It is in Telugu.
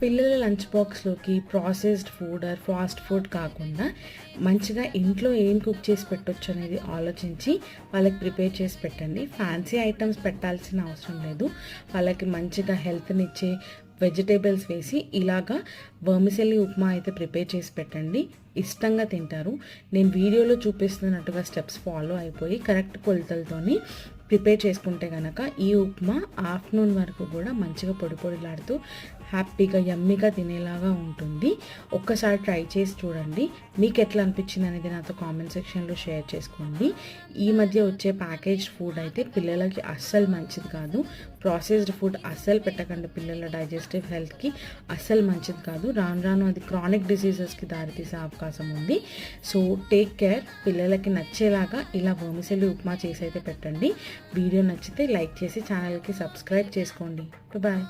పిల్లల లంచ్ బాక్స్లోకి processed food or fast food కాకుండా మంచిగా ఇంట్లో ఏం కుక్ చేసి పెట్టొచ్చు అనేది ఆలోచించి వాళ్ళకి ప్రిపేర్ చేసి పెట్టండి. ఫ్యాన్సీ ఐటమ్స్ పెట్టాల్సిన అవసరం లేదు. వాళ్ళకి మంచిగా హెల్త్నిచ్చే వెజిటేబుల్స్ వేసి ఇలాగా వర్మిసెల్లి ఉప్మా అయితే ప్రిపేర్ చేసి పెట్టండి. ఇష్టంగా తింటారు. నేను వీడియోలో చూపిస్తున్నట్టుగా స్టెప్స్ ఫాలో అయిపోయి కరెక్ట్ కొలతలతోని ప్రిపేర్ చేసుకుంటే కనుక ఈ ఉప్మా ఆఫ్టర్నూన్ వరకు కూడా మంచిగా పొడి పొడిలాడుతూ హ్యాపీగా యమ్మీగా తినేలాగా ఉంటుంది. ఒక్కసారి ట్రై చేసి చూడండి. మీకు ఎట్లా అనిపించింది అనేది నాతో కామెంట్ సెక్షన్లో షేర్ చేసుకోండి. ఈ మధ్య వచ్చే ప్యాకేజ్డ్ ఫుడ్ అయితే పిల్లలకి అస్సలు మంచిది కాదు. ప్రాసెస్డ్ ఫుడ్ అస్సలు పెట్టకండి. పిల్లల డైజెస్టివ్ హెల్త్కి అస్సలు మంచిది కాదు. రాను రాను అది క్రానిక్ డిసీజెస్కి దారితీసే అవకాశం ఉంది. So take care. పిల్లలకి నచ్చేలాగా ఇలా వర్మిసెల్లి ఉప్మా చేసి అయితే పెట్టండి. వీడియో నచ్చితే లైక్ చేసి ఛానల్కి సబ్స్క్రైబ్ చేసుకోండి. బాయ్.